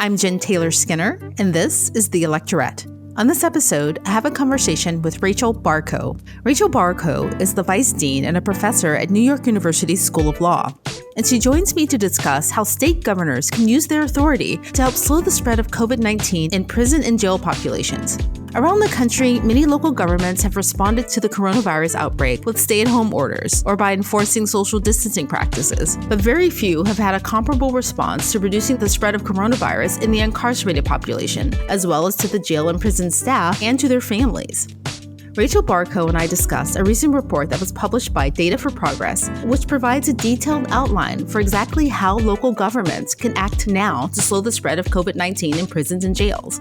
I'm Jen Taylor Skinner, and this is the Electorette. On this episode, I have a conversation with Rachel Barkow. Rachel Barkow is the Vice Dean and a professor at New York University's School of Law. And she joins me to discuss how state governors can use their authority to help slow the spread of COVID-19 in prison and jail populations. Around the country, many local governments have responded to the coronavirus outbreak with stay-at-home orders or by enforcing social distancing practices, but very few have had a comparable response to reducing the spread of coronavirus in the incarcerated population, as well as to the jail and prison staff and to their families. Rachel Barkow and I discussed a recent report that was published by Data for Progress, which provides a detailed outline for exactly how local governments can act now to slow the spread of COVID-19 in prisons and jails.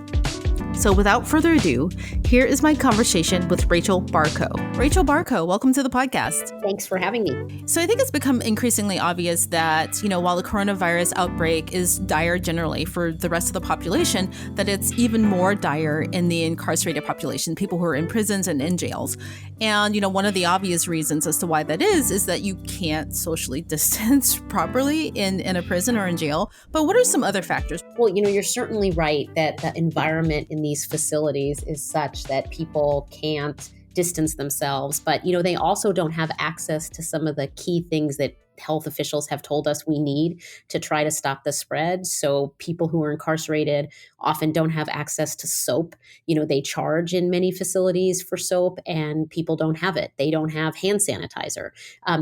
So without further ado, here is my conversation with Rachel Barkow. Rachel Barkow, welcome to the podcast. Thanks for having me. So I think it's become increasingly obvious that, while the coronavirus outbreak is dire generally for the rest of the population, that it's even more dire in the incarcerated population, people who are in prisons and in jails. And, one of the obvious reasons as to why that is that you can't socially distance properly in a prison or in jail. But what are some other factors? Well, you're certainly right that the environment in these facilities is such that people can't distance themselves, but they also don't have access to some of the key things that health officials have told us we need to try to stop the spread. So people who are incarcerated often don't have access to soap. They charge in many facilities for soap and people don't have it. They don't have hand sanitizer.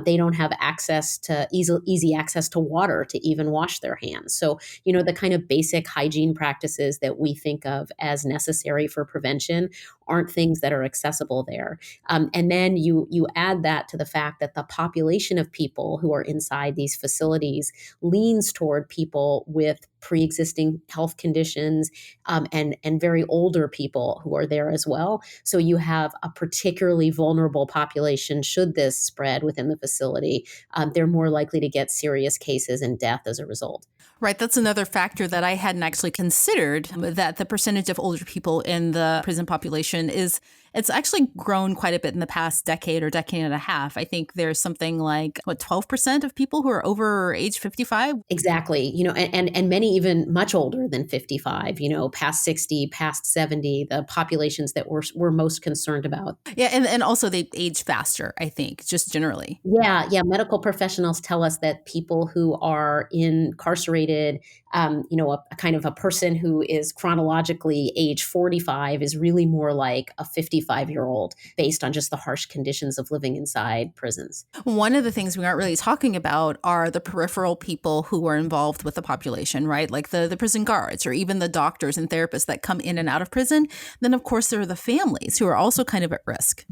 They don't have access to easy access to water to even wash their hands. So, the kind of basic hygiene practices that we think of as necessary for prevention aren't things that are accessible there. And then you add that to the fact that the population of people who are inside these facilities leans toward people with pre-existing health conditions and very older people who are there as well. So you have a particularly vulnerable population should this spread within the facility. They're more likely to get serious cases and death as a result. Right. That's another factor that I hadn't actually considered, that the percentage of older people in the prison population it's actually grown quite a bit in the past decade or decade and a half. I think there's something like, 12% of people who are over age 55? Exactly. And many even much older than 55, past 60, past 70, the populations that we're most concerned about. Yeah. And also they age faster, I think, just generally. Yeah. Medical professionals tell us that people who are incarcerated, a kind of a person who is chronologically age 45 is really more like a 55-year-old based on just the harsh conditions of living inside prisons. One of the things we aren't really talking about are the peripheral people who are involved with the population, right? Like the prison guards or even the doctors and therapists that come in and out of prison. Then, of course, there are the families who are also kind of at risk.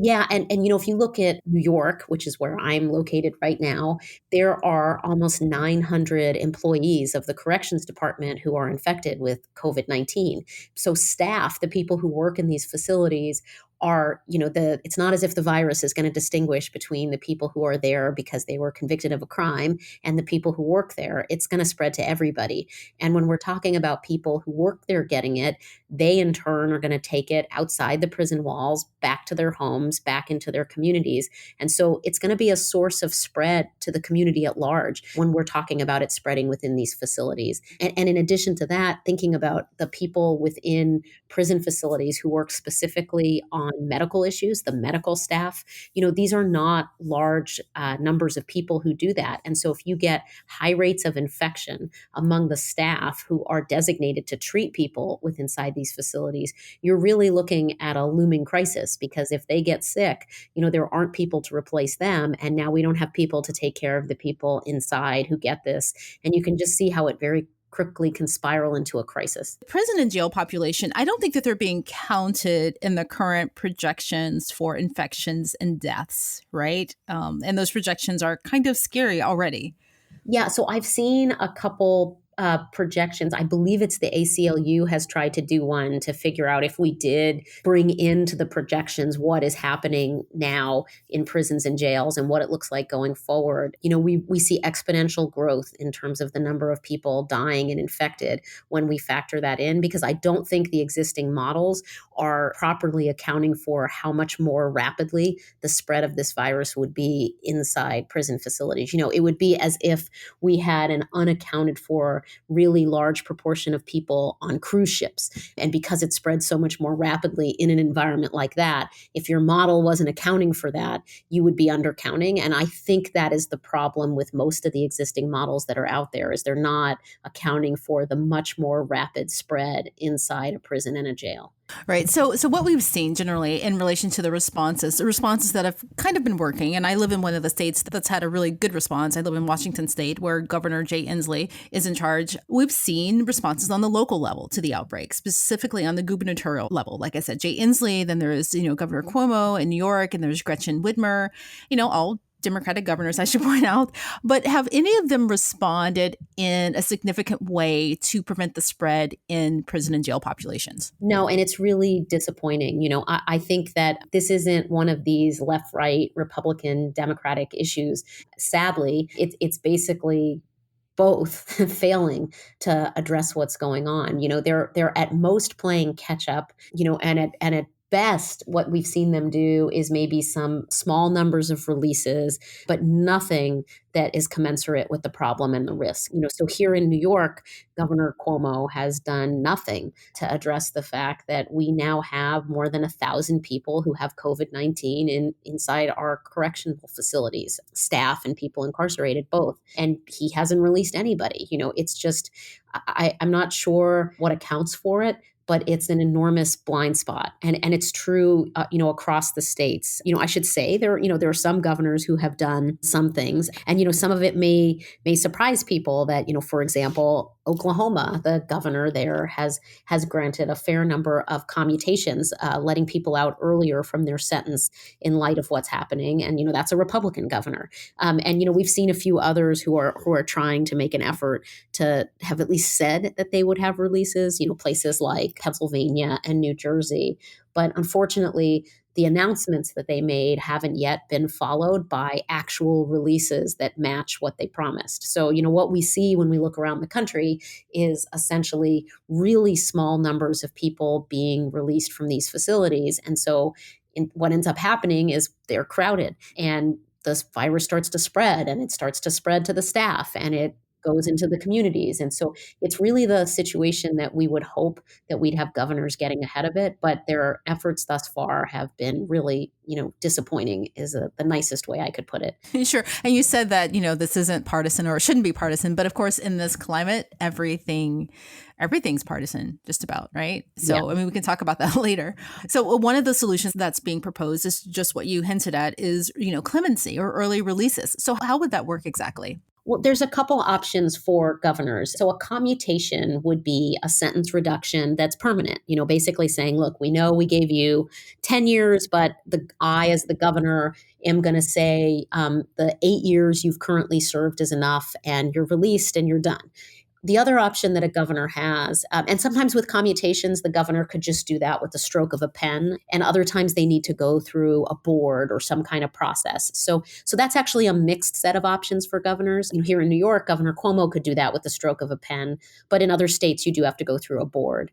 Yeah. And if you look at New York, which is where I'm located right now, there are almost 900 employees of the corrections department who are infected with COVID-19. So staff, the people who work in these facilities are, it's not as if the virus is going to distinguish between the people who are there because they were convicted of a crime and the people who work there. It's going to spread to everybody. And when we're talking about people who work there getting it, they in turn are going to take it outside the prison walls, back to their homes, back into their communities. And so it's going to be a source of spread to the community at large when we're talking about it spreading within these facilities. And in addition to that, thinking about the people within prison facilities who work specifically on medical issues, the medical staff, these are not large numbers of people who do that. And so if you get high rates of infection among the staff who are designated to treat people with inside these facilities, you're really looking at a looming crisis because if they get sick, there aren't people to replace them. And now we don't have people to take care of the people inside who get this. And you can just see how it very quickly can spiral into a crisis. Prison and jail population, I don't think that they're being counted in the current projections for infections and deaths, right? And those projections are kind of scary already. Yeah, so I've seen a couple projections. I believe it's the ACLU has tried to do one to figure out if we did bring into the projections what is happening now in prisons and jails and what it looks like going forward. We see exponential growth in terms of the number of people dying and infected when we factor that in, because I don't think the existing models are properly accounting for how much more rapidly the spread of this virus would be inside prison facilities. It would be as if we had an unaccounted for really large proportion of people on cruise ships. And because it spread so much more rapidly in an environment like that, if your model wasn't accounting for that, you would be undercounting. And I think that is the problem with most of the existing models that are out there, is they're not accounting for the much more rapid spread inside a prison and a jail. Right. So what we've seen generally in relation to the responses that have kind of been working, and I live in one of the states that's had a really good response. I live in Washington State, where Governor Jay Inslee is in charge. We've seen responses on the local level to the outbreak, specifically on the gubernatorial level. Like I said, Jay Inslee, then there's, Governor Cuomo in New York, and there's Gretchen Whitmer, all Democratic governors, I should point out. But have any of them responded in a significant way to prevent the spread in prison and jail populations? No, and it's really disappointing. I think that this isn't one of these left-right, Republican, Democratic issues. Sadly, it's basically both failing to address what's going on. They're at most playing catch up, and at best, what we've seen them do is maybe some small numbers of releases, but nothing that is commensurate with the problem and the risk. So here in New York, Governor Cuomo has done nothing to address the fact that we now have more than 1,000 people who have COVID-19 inside our correctional facilities, staff and people incarcerated both. And he hasn't released anybody. It's just, I'm not sure what accounts for it, but it's an enormous blind spot. And it's true, across the states. I should say there are some governors who have done some things, and, some of it may surprise people that, for example, Oklahoma, the governor there has granted a fair number of commutations, letting people out earlier from their sentence in light of what's happening. And, that's a Republican governor. And, we've seen a few others who are trying to make an effort to have at least said that they would have releases, places like Pennsylvania and New Jersey. But unfortunately, the announcements that they made haven't yet been followed by actual releases that match what they promised. So, what we see when we look around the country is essentially really small numbers of people being released from these facilities. And so what ends up happening is they're crowded, and the virus starts to spread, and it starts to spread to the staff, and it goes into the communities. And so it's really the situation that we would hope that we'd have governors getting ahead of it. But their efforts thus far have been really, disappointing is the nicest way I could put it. Sure. And you said that, this isn't partisan, or it shouldn't be partisan. But of course, in this climate, everything's partisan, just about, right? So, yeah. I mean, we can talk about that later. So one of the solutions that's being proposed is just what you hinted at is, clemency or early releases. So how would that work exactly? Well, there's a couple options for governors. So a commutation would be a sentence reduction that's permanent, basically saying, look, we know we gave you 10 years, but I, as the governor, am going to say the 8 years you've currently served is enough, and you're released and you're done. The other option that a governor has, and sometimes with commutations, the governor could just do that with the stroke of a pen, and other times they need to go through a board or some kind of process. So that's actually a mixed set of options for governors. Here in New York, Governor Cuomo could do that with the stroke of a pen, but in other states, you do have to go through a board.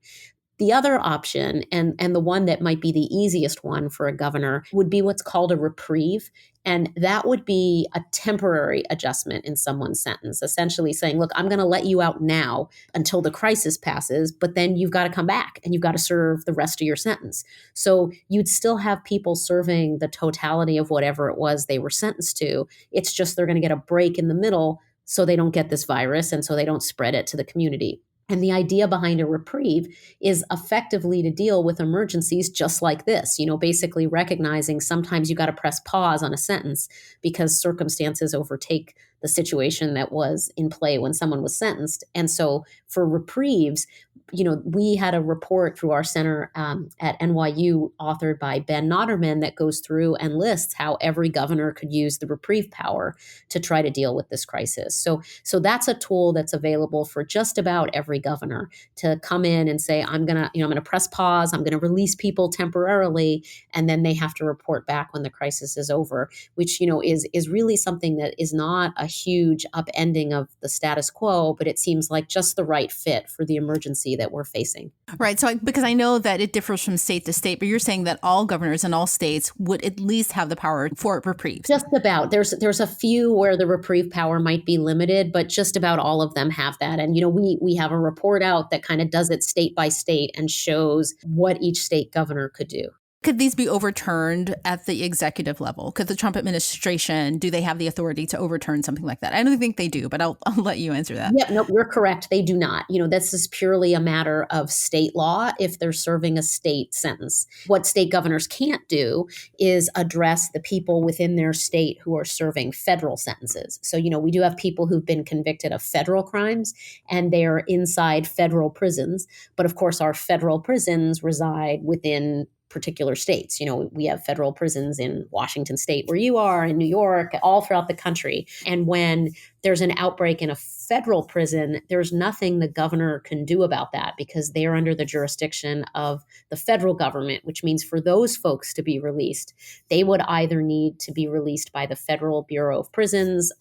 The other option, and the one that might be the easiest one for a governor, would be what's called a reprieve. And that would be a temporary adjustment in someone's sentence, essentially saying, look, I'm going to let you out now until the crisis passes, but then you've got to come back and you've got to serve the rest of your sentence. So you'd still have people serving the totality of whatever it was they were sentenced to. It's just they're going to get a break in the middle so they don't get this virus and so they don't spread it to the community. And the idea behind a reprieve is effectively to deal with emergencies just like this, basically recognizing sometimes you got to press pause on a sentence because circumstances overtake the situation that was in play when someone was sentenced. And so for reprieves, we had a report through our center at NYU authored by Ben Notterman that goes through and lists how every governor could use the reprieve power to try to deal with this crisis. So that's a tool that's available for just about every governor to come in and say, I'm going to press pause, I'm going to release people temporarily, and then they have to report back when the crisis is over, which, is really something that is not a huge upending of the status quo, but it seems like just the right fit for the emergency that we're facing. Right. So because I know that it differs from state to state, but you're saying that all governors in all states would at least have the power for reprieves. Just about. There's a few where the reprieve power might be limited, but just about all of them have that. And, we have a report out that kind of does it state by state and shows what each state governor could do. Could these be overturned at the executive level? Could the Trump administration, do they have the authority to overturn something like that? I don't think they do, but I'll let you answer that. Yeah, no, you're correct. They do not. This is purely a matter of state law if they're serving a state sentence. What state governors can't do is address the people within their state who are serving federal sentences. So, we do have people who've been convicted of federal crimes and they are inside federal prisons. But of course, our federal prisons reside within particular states. We have federal prisons in Washington state where you are, in New York, all throughout the country. And when there's an outbreak in a federal prison, there's nothing the governor can do about that because they are under the jurisdiction of the federal government, which means for those folks to be released, they would either need to be released by the Federal Bureau of Prisons.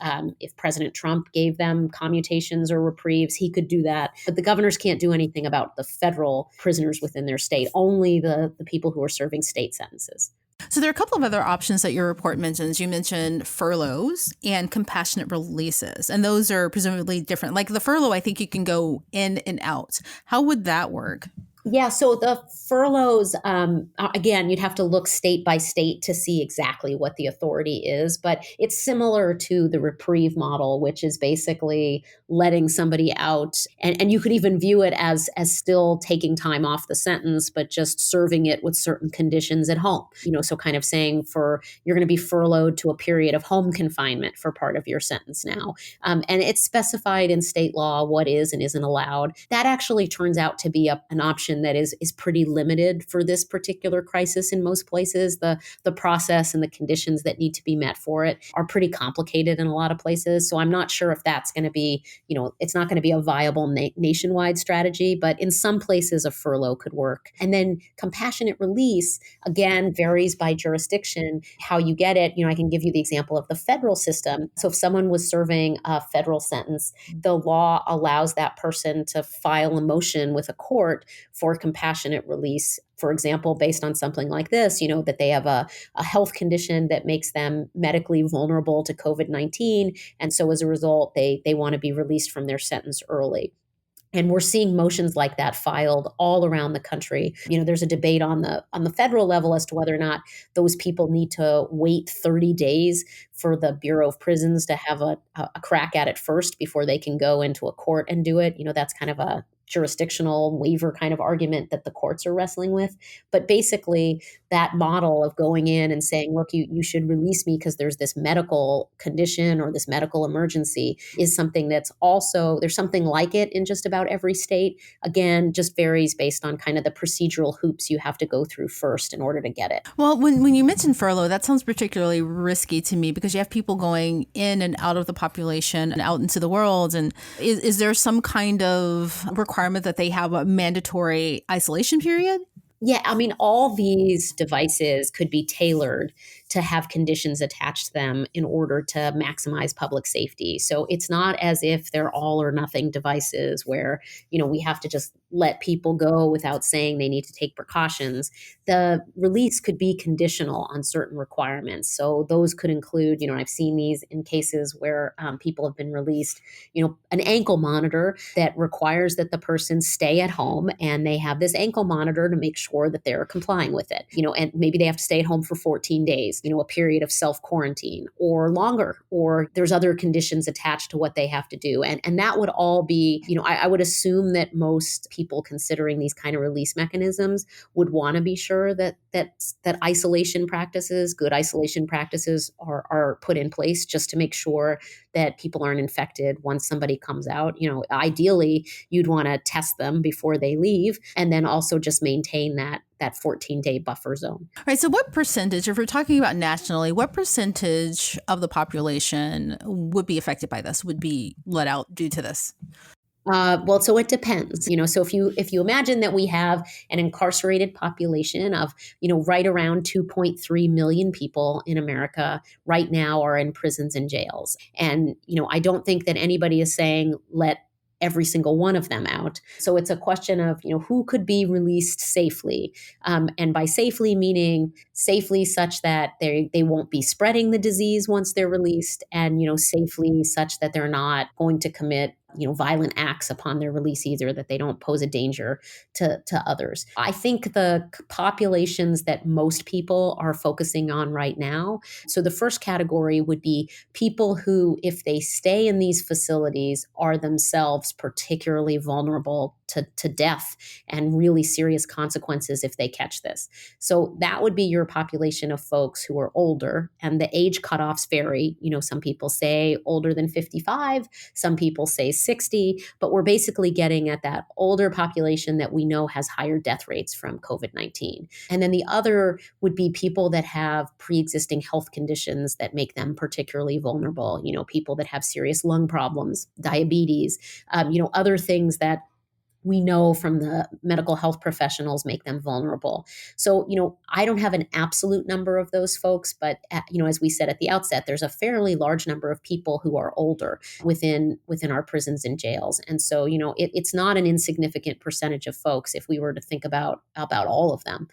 If President Trump gave them commutations or reprieves, he could do that. But the governors can't do anything about the federal prisoners within their state, only the people who are serving state sentences. So there are a couple of other options that your report mentions. You mentioned furloughs and compassionate releases, and those are presumably different. Like the furlough, I think you can go in and out. How would that work? Yeah, so the furloughs, again, you'd have to look state by state to see exactly what the authority is, but it's similar to the reprieve model, which is basically letting somebody out. And you could even view it as still taking time off the sentence, but just serving it with certain conditions at home. So kind of saying you're going to be furloughed to a period of home confinement for part of your sentence now. And it's specified in state law what is and isn't allowed. That actually turns out to be an option that is pretty limited for this particular crisis in most places. The process and the conditions that need to be met for it are pretty complicated in a lot of places. So I'm not sure if that's going to be, it's not going to be a viable nationwide strategy, but in some places a furlough could work. And then compassionate release, again, varies by jurisdiction, how you get it. I can give you the example of the federal system. So if someone was serving a federal sentence, the law allows that person to file a motion with a court for compassionate release, for example, based on something like this, that they have a health condition that makes them medically vulnerable to COVID-19. And so as a result, they want to be released from their sentence early. And we're seeing motions like that filed all around the country. There's a debate on the federal level as to whether or not those people need to wait 30 days for the Bureau of Prisons to have a crack at it first before they can go into a court and do it. That's kind of a jurisdictional waiver kind of argument that the courts are wrestling with. But basically, that model of going in and saying, look, you should release me because there's this medical condition or this medical emergency is something that's also, there's something like it in just about every state. Again, just varies based on kind of the procedural hoops you have to go through first in order to get it. Well, when you mentioned furlough, that sounds particularly risky to me because you have people going in and out of the population and out into the world. And is there some kind of requirement that they have a mandatory isolation period? Yeah, all these devices could be tailored to have conditions attached to them in order to maximize public safety. So it's not as if they're all or nothing devices where, we have to just let people go without saying they need to take precautions. The release could be conditional on certain requirements. So those could include, I've seen these in cases where people have been released, an ankle monitor that requires that the person stay at home and they have this ankle monitor to make sure that they're complying with it, and maybe they have to stay at home for 14 days, a period of self-quarantine or longer, or there's other conditions attached to what they have to do. And that would all be, I would assume that most people considering these kind of release mechanisms would want to be sure that isolation practices, good isolation practices are put in place just to make sure that people aren't infected once somebody comes out. Ideally, you'd want to test them before they leave and then also just maintain that 14-day buffer zone. All right. So what percentage, if we're talking about nationally, what percentage of the population would be affected by this, would be let out due to this? Well, so it depends. So if you imagine that we have an incarcerated population of, right around 2.3 million people in America right now are in prisons and jails. And, I don't think that anybody is saying let every single one of them out. So it's a question of, who could be released safely. And by safely, meaning safely such that they won't be spreading the disease once they're released, and, safely such that they're not going to commit violent acts upon their release, either that they don't pose a danger to others. I think the populations that most people are focusing on right now. So the first category would be people who, if they stay in these facilities, are themselves particularly vulnerable to death and really serious consequences if they catch this. So that would be your population of folks who are older, and the age cutoffs vary. Some people say older than 55, some people say 60, but we're basically getting at that older population that we know has higher death rates from COVID-19. And then the other would be people that have pre-existing health conditions that make them particularly vulnerable, people that have serious lung problems, diabetes, other things that we know from the medical health professionals make them vulnerable. So, I don't have an absolute number of those folks, but, as we said at the outset, there's a fairly large number of people who are older within our prisons and jails. And so, it's not an insignificant percentage of folks if we were to think about all of them.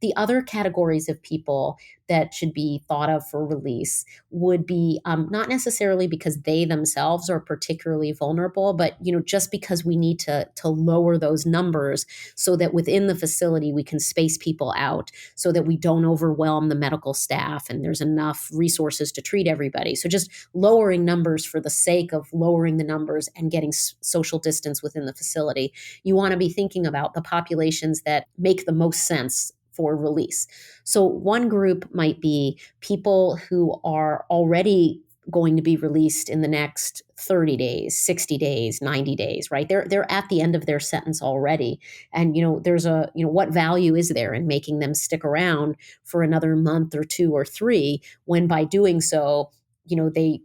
The other categories of people that should be thought of for release would be not necessarily because they themselves are particularly vulnerable, but just because we need to lower those numbers so that within the facility we can space people out so that we don't overwhelm the medical staff and there's enough resources to treat everybody. So just lowering numbers for the sake of lowering the numbers and getting social distance within the facility. You want to be thinking about the populations that make the most sense for release. So one group might be people who are already going to be released in the next 30 days, 60 days, 90 days, right? They're at the end of their sentence already. And, there's what value is there in making them stick around for another month or 2 or 3, when by doing so, they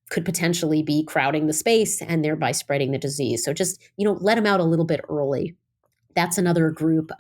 could potentially be crowding the space and thereby spreading the disease. So just, let them out a little bit early. That's another group.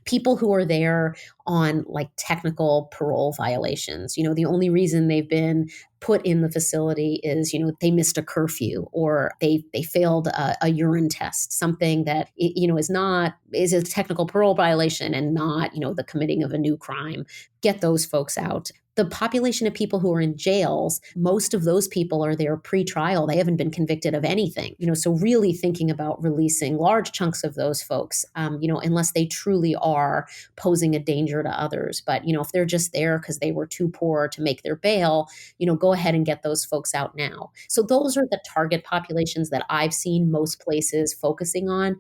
People who are there on like technical parole violations. The only reason they've been put in the facility is, they missed a curfew or they failed a urine test, something that, is a technical parole violation and not, the committing of a new crime. Get those folks out. The population of people who are in jails, most of those people are there pre-trial. They haven't been convicted of anything. So really thinking about releasing large chunks of those folks, unless they truly are posing a danger to others. But, if they're just there because they were too poor to make their bail, go ahead and get those folks out now. So those are the target populations that I've seen most places focusing on,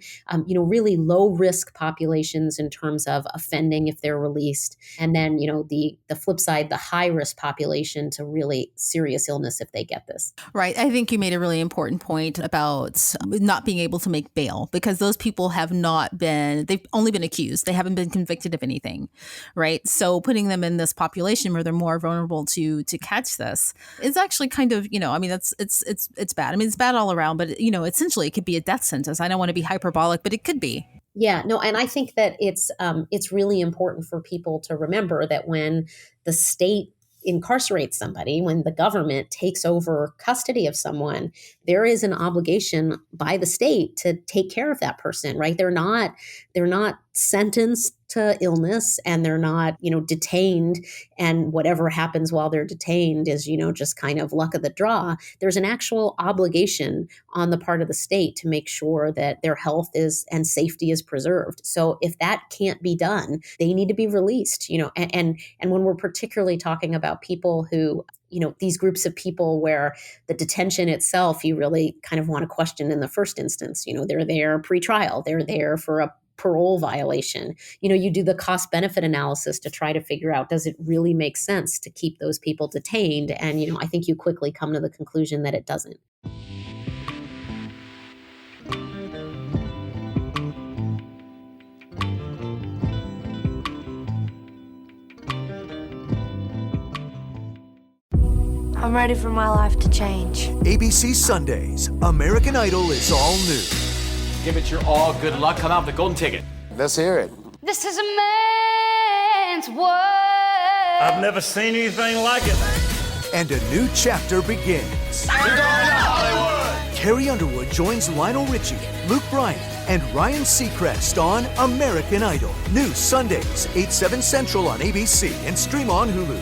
really low risk populations in terms of offending if they're released. And then, the flip side, the high risk population to really serious illness if they get this. Right. I think you made a really important point about not being able to make bail, because those people they've only been accused. They haven't been convicted of anything. Right. So putting them in this population where they're more vulnerable to catch this is actually kind of, it's bad. I mean, it's bad all around, but essentially it could be a death sentence. I don't want to be hyperbolic, but it could be. Yeah, no, and I think that it's really important for people to remember that when the state incarcerates somebody, when the government takes over custody of someone, there is an obligation by the state to take care of that person, right? They're not sentenced to illness and they're not, detained, and whatever happens while they're detained is, just kind of luck of the draw. There's an actual obligation on the part of the state to make sure that their health and safety is preserved. So if that can't be done, they need to be released, and when we're particularly talking about people who, these groups of people where the detention itself, you really kind of want to question in the first instance, they're there pre-trial, they're there for a parole violation. You do the cost benefit analysis to try to figure out, does it really make sense to keep those people detained? And, I think you quickly come to the conclusion that it doesn't. I'm ready for my life to change. ABC Sundays, American Idol is all new. Give it your all. Good luck. Come out with a golden ticket. Let's hear it. This is a man's world. I've never seen anything like it. And a new chapter begins. We're going to Hollywood. Carrie Underwood joins Lionel Richie, Luke Bryan, and Ryan Seacrest on American Idol. New Sundays, 8/7 Central on ABC and stream on Hulu.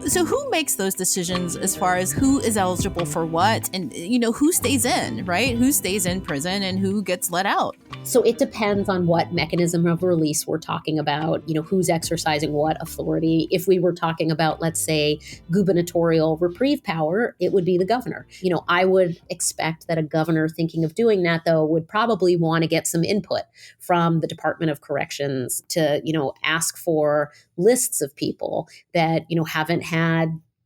So who makes those decisions as far as who is eligible for what and, who stays in, right? Who stays in prison and who gets let out? So it depends on what mechanism of release we're talking about, who's exercising what authority. If we were talking about, let's say, gubernatorial reprieve power, it would be the governor. I would expect that a governor thinking of doing that, though, would probably want to get some input from the Department of Corrections to, ask for lists of people that, haven't had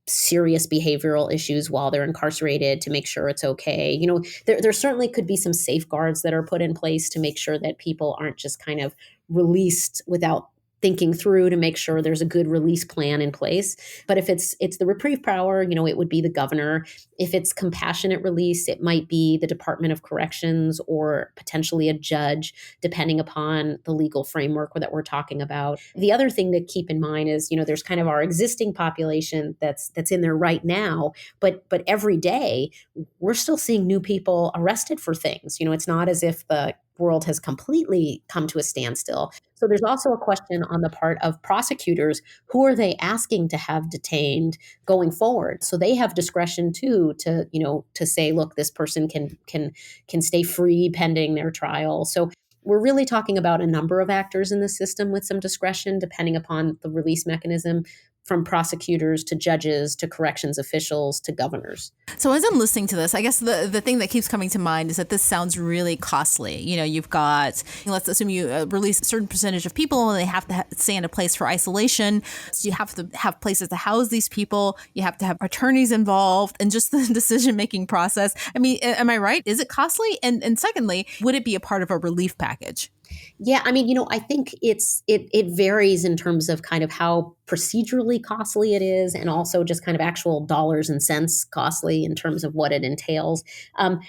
serious behavioral issues while they're incarcerated to make sure it's okay. There certainly could be some safeguards that are put in place to make sure that people aren't just kind of released without thinking through to make sure there's a good release plan in place. But if it's the reprieve power, it would be the governor. If it's compassionate release, it might be the Department of Corrections or potentially a judge, depending upon the legal framework that we're talking about. The other thing to keep in mind is, there's kind of our existing population that's in there right now, but every day we're still seeing new people arrested for things. It's not as if the world has completely come to a standstill. So there's also a question on the part of prosecutors, who are they asking to have detained going forward? So they have discretion too to say, look, this person can stay free pending their trial. So we're really talking about a number of actors in the system with some discretion, depending upon the release mechanism, from prosecutors to judges to corrections officials to governors. So as I'm listening to this, I guess the thing that keeps coming to mind is that this sounds really costly. You've got, let's assume you release a certain percentage of people and they have to stay in a place for isolation. So you have to have places to house these people. You have to have attorneys involved and just the decision-making process. I mean, am I right? Is it costly? And secondly, would it be a part of a relief package? Yeah, I mean, I think it varies in terms of kind of how procedurally costly it is, and also just kind of actual dollars and cents costly in terms of what it entails.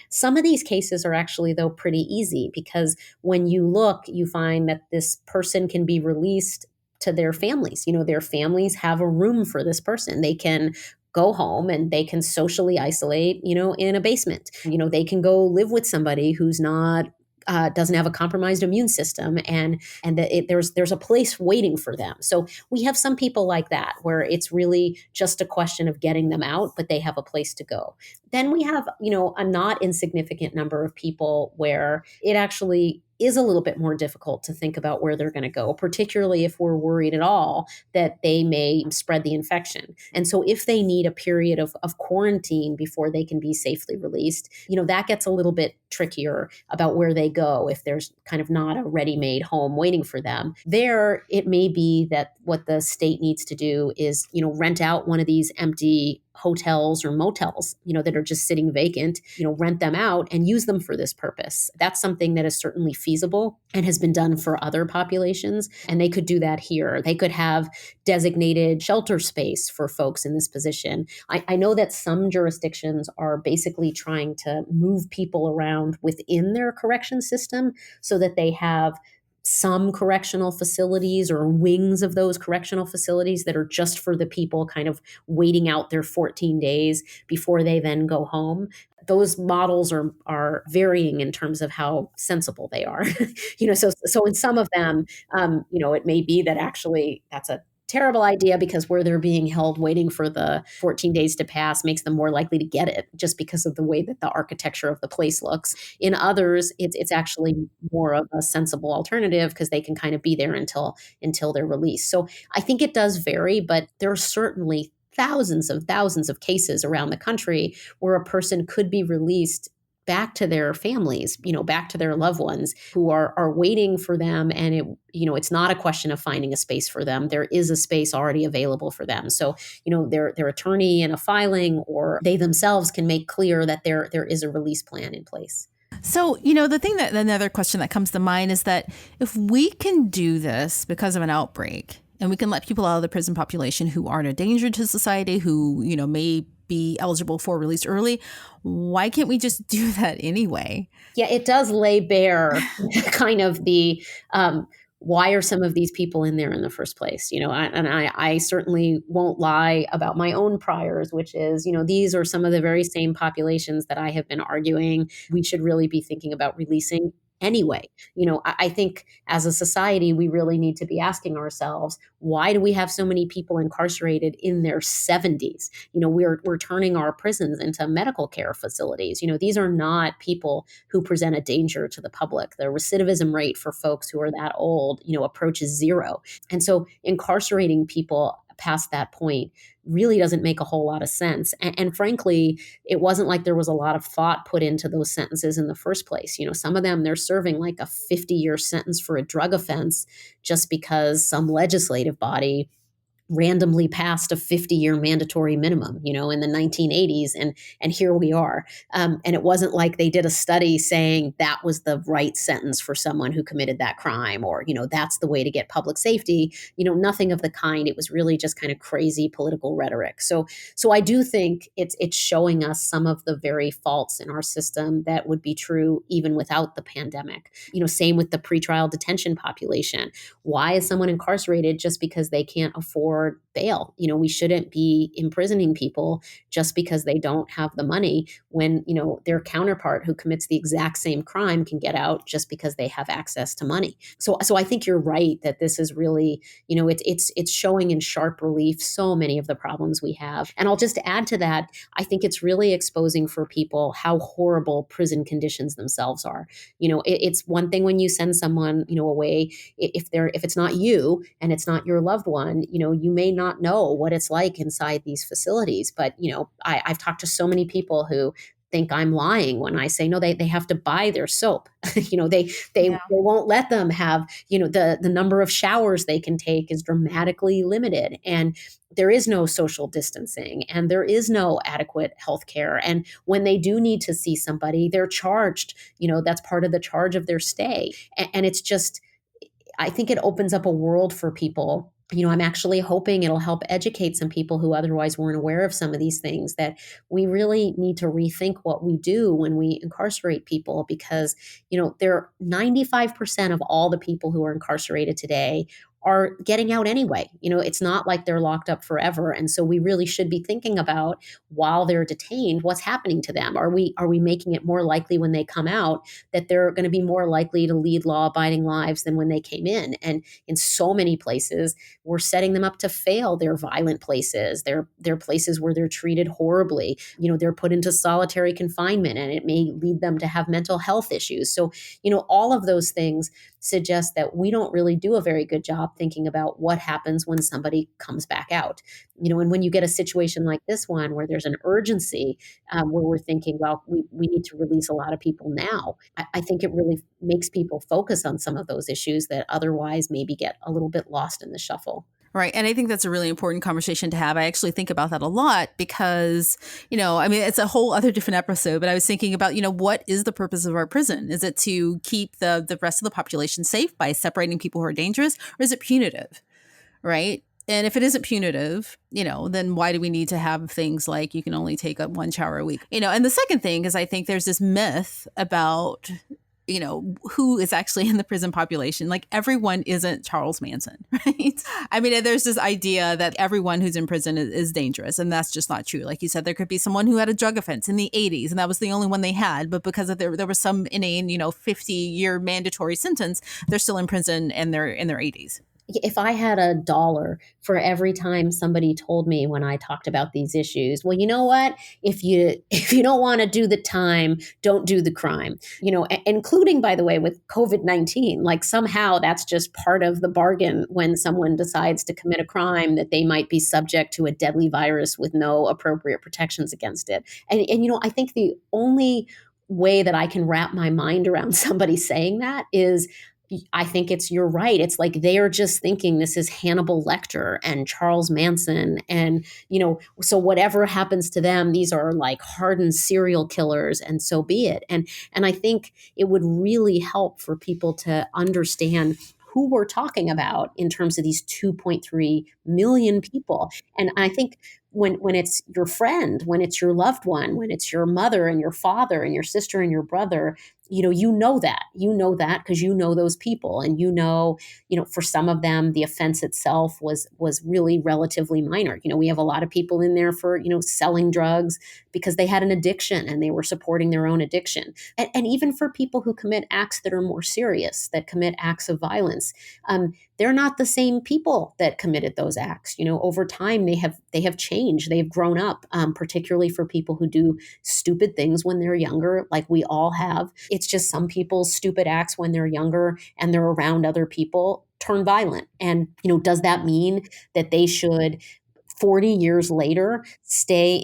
Some of these cases are actually, though, pretty easy, because when you look, you find that this person can be released to their families. Their families have a room for this person. They can go home and they can socially isolate, in a basement. They can go live with somebody who's not doesn't have a compromised immune system, and there's a place waiting for them. So we have some people like that where it's really just a question of getting them out, but they have a place to go. Then we have, a not insignificant number of people where it actually is a little bit more difficult to think about where they're going to go, particularly if we're worried at all that they may spread the infection. And so if they need a period of quarantine before they can be safely released, that gets a little bit trickier about where they go if there's kind of not a ready-made home waiting for them. There, it may be that what the state needs to do is, rent out one of these empty hotels or motels, that are just sitting vacant, rent them out and use them for this purpose. That's something that is certainly feasible and has been done for other populations. And they could do that here. They could have designated shelter space for folks in this position. I know that some jurisdictions are basically trying to move people around within their correction system so that they have some correctional facilities or wings of those correctional facilities that are just for the people kind of waiting out their 14 days before they then go home. Those models are varying in terms of how sensible they are. So in some of them, it may be that actually that's a terrible idea, because where they're being held waiting for the 14 days to pass makes them more likely to get it just because of the way that the architecture of the place looks. In others, it's actually more of a sensible alternative because they can kind of be there until they're released. So I think it does vary, but there are certainly thousands of cases around the country where a person could be released back to their families, back to their loved ones who are waiting for them. And it's not a question of finding a space for them. There is a space already available for them. So, their attorney in a filing or they themselves can make clear that there is a release plan in place. So, another question that comes to mind is that if we can do this because of an outbreak, and we can let people out of the prison population who aren't a danger to society, who, may be eligible for release early. Why can't we just do that anyway? Yeah, it does lay bare kind of the why are some of these people in there in the first place? I certainly won't lie about my own priors, which is, these are some of the very same populations that I have been arguing we should really be thinking about releasing anyway. I think as a society, we really need to be asking ourselves, why do we have so many people incarcerated in their 70s? We're turning our prisons into medical care facilities. These are not people who present a danger to the public. The recidivism rate for folks who are that old, approaches zero. And so incarcerating people past that point really doesn't make a whole lot of sense. And frankly, it wasn't like there was a lot of thought put into those sentences in the first place. Some of them, they're serving like a 50-year sentence for a drug offense just because some legislative body randomly passed a 50-year mandatory minimum, in the 1980s. And here we are. And it wasn't like they did a study saying that was the right sentence for someone who committed that crime, or, that's the way to get public safety. Nothing of the kind. It was really just kind of crazy political rhetoric. So I do think it's showing us some of the very faults in our system that would be true even without the pandemic. Same with the pretrial detention population. Why is someone incarcerated just because they can't afford bail? We shouldn't be imprisoning people just because they don't have the money when, their counterpart who commits the exact same crime can get out just because they have access to money. So I think you're right that this is really, it's showing in sharp relief so many of the problems we have. And I'll just add to that, I think it's really exposing for people how horrible prison conditions themselves are. It's one thing when you send someone, away, if it's not you and it's not your loved one, you may not know what it's like inside these facilities. But, I've talked to so many people who think I'm lying when I say, no, they have to buy their soap. They won't let them have, the number of showers they can take is dramatically limited. And there is no social distancing and there is no adequate health care. And when they do need to see somebody, they're charged, that's part of the charge of their stay. And it's just, I think it opens up a world for people. I'm actually hoping it'll help educate some people who otherwise weren't aware of some of these things, that we really need to rethink what we do when we incarcerate people, because, they're 95% of all the people who are incarcerated today are getting out anyway. It's not like they're locked up forever. And so we really should be thinking about, while they're detained, what's happening to them. Are we making it more likely when they come out that they're going to be more likely to lead law-abiding lives than when they came in? And in so many places, we're setting them up to fail. They're violent places. They're places where they're treated horribly. They're put into solitary confinement, and it may lead them to have mental health issues. So, all of those things suggest that we don't really do a very good job thinking about what happens when somebody comes back out. And when you get a situation like this one, where there's an urgency, where we're thinking, well, we need to release a lot of people now, I think it really makes people focus on some of those issues that otherwise maybe get a little bit lost in the shuffle. Right. And I think that's a really important conversation to have. I actually think about that a lot because, it's a whole other different episode, but I was thinking about, what is the purpose of our prison? Is it to keep the rest of the population safe by separating people who are dangerous, or is it punitive? Right. And if it isn't punitive, then why do we need to have things like you can only take up one shower a week? And the second thing is, I think there's this myth about, who is actually in the prison population. Like, everyone isn't Charles Manson, right? There's this idea that everyone who's in prison is dangerous, and that's just not true. Like you said, there could be someone who had a drug offense in the 80s, and that was the only one they had. But because of there was some inane, 50-year mandatory sentence, they're still in prison and they're in their 80s. If I had $1 for every time somebody told me when I talked about these issues, well, you know what? If you don't want to do the time, don't do the crime. Including, by the way, with COVID-19, like somehow that's just part of the bargain when someone decides to commit a crime, that they might be subject to a deadly virus with no appropriate protections against it. And I think the only way that I can wrap my mind around somebody saying that is, I think you're right. It's like they are just thinking this is Hannibal Lecter and Charles Manson. And, so whatever happens to them, these are like hardened serial killers, and so be it. And I think it would really help for people to understand who we're talking about in terms of these 2.3 million people. And I think when it's your friend, when it's your loved one, when it's your mother and your father and your sister and your brother, you know that because you know those people, and for some of them, the offense itself was really relatively minor. We have a lot of people in there for, selling drugs because they had an addiction and they were supporting their own addiction. And even for people who commit acts that are more serious, that commit acts of violence, they're not the same people that committed those acts. Over time, they have changed. They've grown up, particularly for people who do stupid things when they're younger, like we all have. It's just some people's stupid acts when they're younger and they're around other people turn violent. And, does that mean that they should 40 years later stay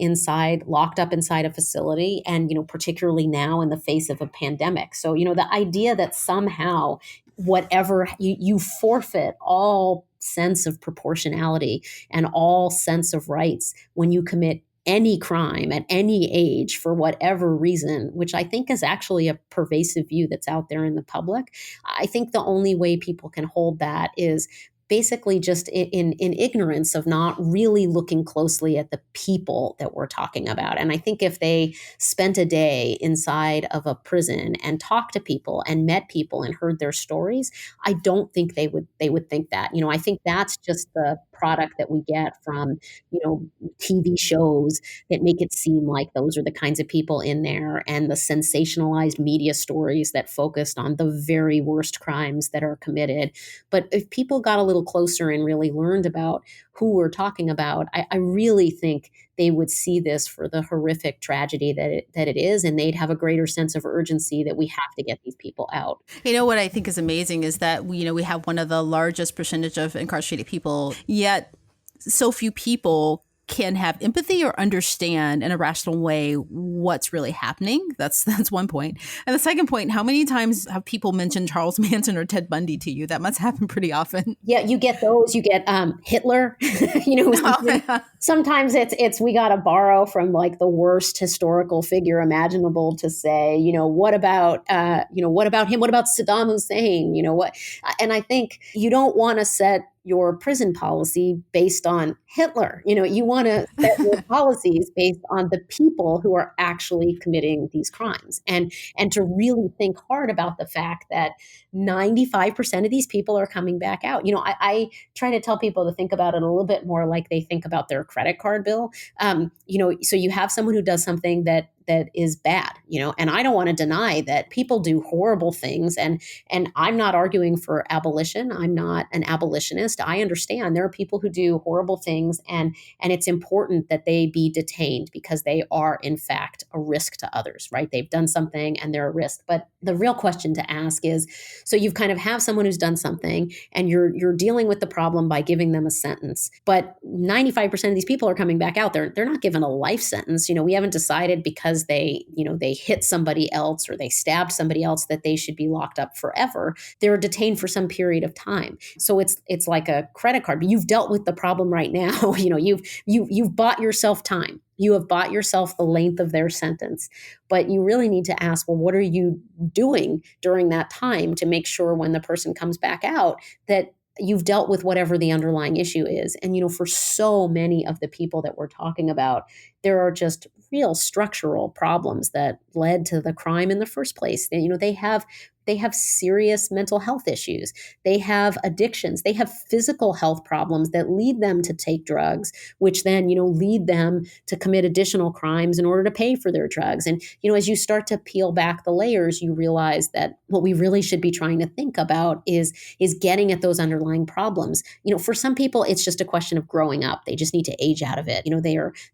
locked up inside a facility, and particularly now in the face of a pandemic? So the idea that somehow whatever you forfeit all sense of proportionality and all sense of rights when you commit any crime at any age for whatever reason, which I think is actually a pervasive view that's out there in the public. I think the only way people can hold that is basically just in ignorance of not really looking closely at the people that we're talking about. And I think if they spent a day inside of a prison and talked to people and met people and heard their stories, I don't think they would think that. I think that's just the product that we get from, TV shows that make it seem like those are the kinds of people in there, and the sensationalized media stories that focused on the very worst crimes that are committed. But if people got a little closer and really learned about who we're talking about, I really think they would see this for the horrific tragedy that it is, and they'd have a greater sense of urgency that we have to get these people out. What I think is amazing is that we have one of the largest percentage of incarcerated people, yet so few people can have empathy or understand in a rational way what's really happening. That's one point. And the second point, how many times have people mentioned Charles Manson or Ted Bundy to you? That must happen pretty often. Yeah, you get those. You get Hitler. Sometimes it's we got to borrow from like the worst historical figure imaginable to say, what about him? What about Saddam Hussein? And I think you don't want to set your prison policy based on Hitler. You want to set your policies based on the people who are actually committing these crimes, and to really think hard about the fact that 95% of these people are coming back out. I try to tell people to think about it a little bit more like they think about their credit card bill. So you have someone who does something that is bad, and I don't want to deny that people do horrible things. And I'm not arguing for abolition. I'm not an abolitionist. I understand there are people who do horrible things, and it's important that they be detained because they are, in fact, a risk to others, right? They've done something and they're a risk. But the real question to ask is, so you've kind of have someone who's done something and you're dealing with the problem by giving them a sentence, but 95% of these people are coming back out. They're not given a life sentence. We haven't decided because they hit somebody else or they stabbed somebody else that they should be locked up forever. They're detained for some period of time. So it's like a credit card. But you've dealt with the problem right now. You've bought yourself time. You have bought yourself the length of their sentence. But you really need to ask, well, what are you doing during that time to make sure when the person comes back out that you've dealt with whatever the underlying issue is? And, for so many of the people that we're talking about, there are just real structural problems that led to the crime in the first place. They have serious mental health issues. They have addictions. They have physical health problems that lead them to take drugs, which then, lead them to commit additional crimes in order to pay for their drugs. And, as you start to peel back the layers, you realize that what we really should be trying to think about is getting at those underlying problems. For some people, it's just a question of growing up. They just need to age out of it.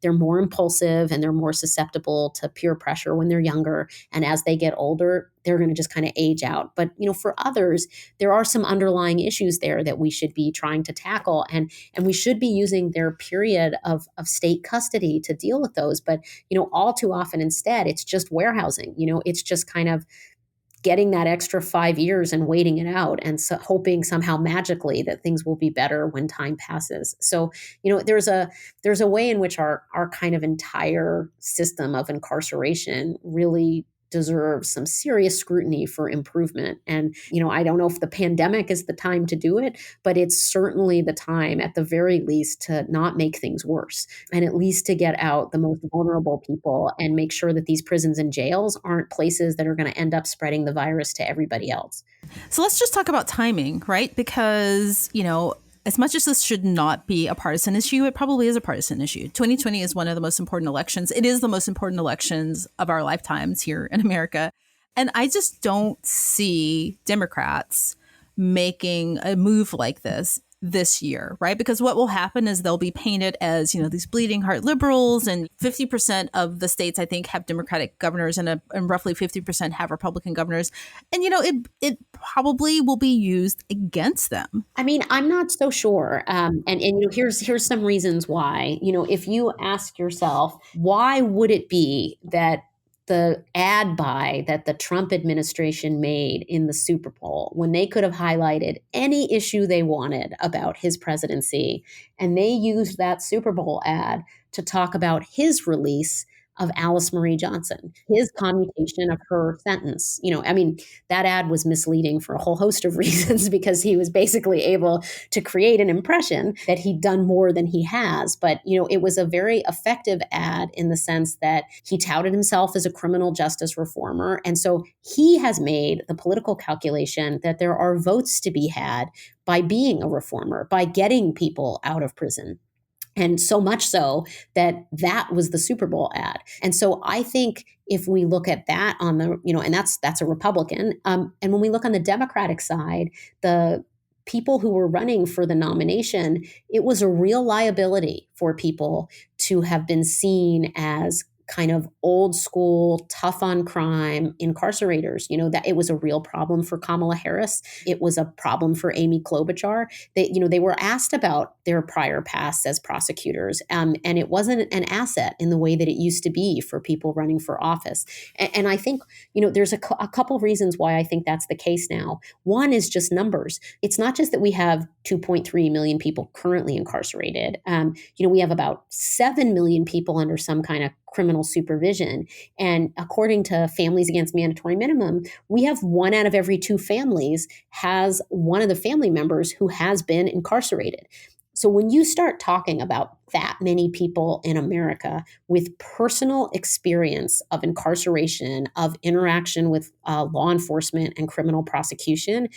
They're more impulsive and they're more susceptible to peer pressure when they're younger. And as they get older, they're going to just kind of age out. But, for others, there are some underlying issues there that we should be trying to tackle. And we should be using their period of state custody to deal with those. But, all too often instead, it's just warehousing. It's just kind of getting that extra 5 years and waiting it out and hoping somehow magically that things will be better when time passes. So, there's a way in which our kind of entire system of incarceration really deserves some serious scrutiny for improvement. And, I don't know if the pandemic is the time to do it, but it's certainly the time, at the very least, to not make things worse, and at least to get out the most vulnerable people and make sure that these prisons and jails aren't places that are going to end up spreading the virus to everybody else. So let's just talk about timing, right? Because, as much as this should not be a partisan issue, it probably is a partisan issue. 2020 is one of the most important elections. It is the most important elections of our lifetimes here in America. And I just don't see Democrats making a move like this year, right? Because what will happen is they'll be painted as, these bleeding heart liberals, and 50% of the states, I think, have Democratic governors, and roughly 50% have Republican governors. And, it probably will be used against them. I mean, I'm not so sure. And here's some reasons why. If you ask yourself, why would it be that the ad buy that the Trump administration made in the Super Bowl, when they could have highlighted any issue they wanted about his presidency, and they used that Super Bowl ad to talk about his release of Alice Marie Johnson, his commutation of her sentence. That ad was misleading for a whole host of reasons, because he was basically able to create an impression that he'd done more than he has. But, it was a very effective ad in the sense that he touted himself as a criminal justice reformer. And so he has made the political calculation that there are votes to be had by being a reformer, by getting people out of prison. And so much so that was the Super Bowl ad. And so I think if we look at that on the, and that's a Republican. And when we look on the Democratic side, the people who were running for the nomination, it was a real liability for people to have been seen as kind of old school, tough on crime incarcerators. That it was a real problem for Kamala Harris. It was a problem for Amy Klobuchar. They were asked about their prior pasts as prosecutors, and it wasn't an asset in the way that it used to be for people running for office. And I think, there's a couple of reasons why I think that's the case now. One is just numbers. It's not just that we have 2.3 million people currently incarcerated. We have about 7 million people under some kind of criminal supervision. And according to Families Against Mandatory Minimum, we have 1 out of every 2 families has one of the family members who has been incarcerated. So when you start talking about that many people in America with personal experience of incarceration, of interaction with law enforcement and criminal prosecution,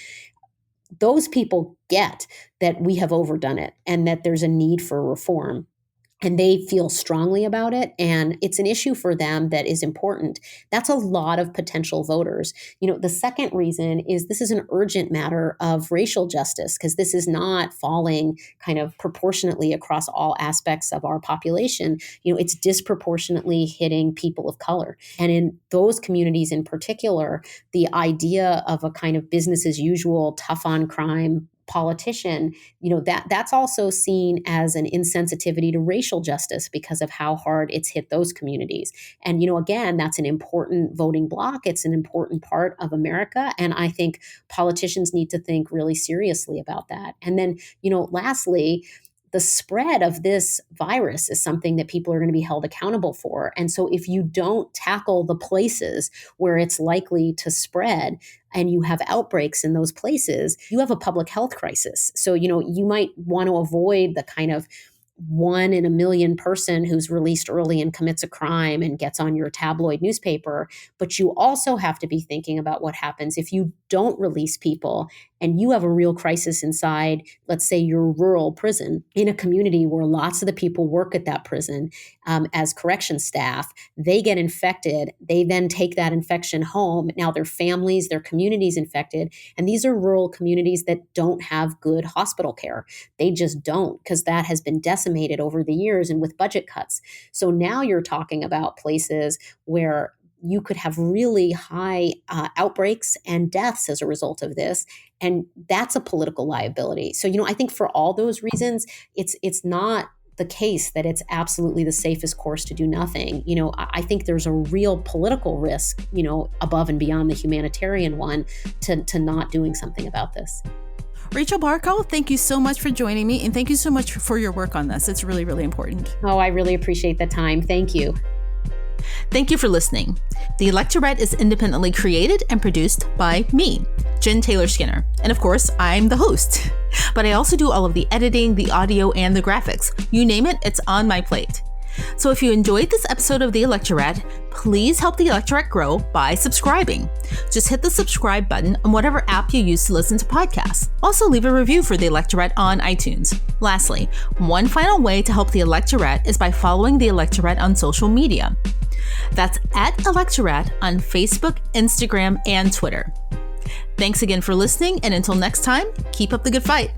those people get that we have overdone it and that there's a need for reform. And they feel strongly about it, and it's an issue for them that is important. That's a lot of potential voters. The second reason is this is an urgent matter of racial justice, because this is not falling kind of proportionately across all aspects of our population. It's disproportionately hitting people of color. And in those communities in particular, the idea of a kind of business as usual, tough on crime politician, that's also seen as an insensitivity to racial justice because of how hard it's hit those communities. And, again, that's an important voting bloc. It's an important part of America. And I think politicians need to think really seriously about that. And then, lastly, the spread of this virus is something that people are going to be held accountable for. And so if you don't tackle the places where it's likely to spread and you have outbreaks in those places, you have a public health crisis. So, you might want to avoid the kind of 1 in a million person who's released early and commits a crime and gets on your tabloid newspaper. But you also have to be thinking about what happens if you don't release people and you have a real crisis inside, let's say, your rural prison in a community where lots of the people work at that prison as correction staff. They get infected. They then take that infection home. Now their families, their communities infected. And these are rural communities that don't have good hospital care. They just don't, because that has been decimated over the years and with budget cuts. So now you're talking about places where you could have really high outbreaks and deaths as a result of this. And that's a political liability. So, I think for all those reasons, it's not the case that it's absolutely the safest course to do nothing. I think there's a real political risk, above and beyond the humanitarian one to not doing something about this. Rachel Barkow, thank you so much for joining me. And thank you so much for your work on this. It's really, really important. Oh, I really appreciate the time. Thank you. Thank you for listening. The Electorette is independently created and produced by me, Jen Taylor Skinner. And of course, I'm the host. But I also do all of the editing, the audio, and the graphics. You name it, it's on my plate. So if you enjoyed this episode of The Electorette, please help The Electorette grow by subscribing. Just hit the subscribe button on whatever app you use to listen to podcasts. Also leave a review for The Electorette on iTunes. Lastly, one final way to help The Electorette is by following The Electorette on social media. That's at Electorette on Facebook, Instagram, and Twitter. Thanks again for listening, and until next time, keep up the good fight.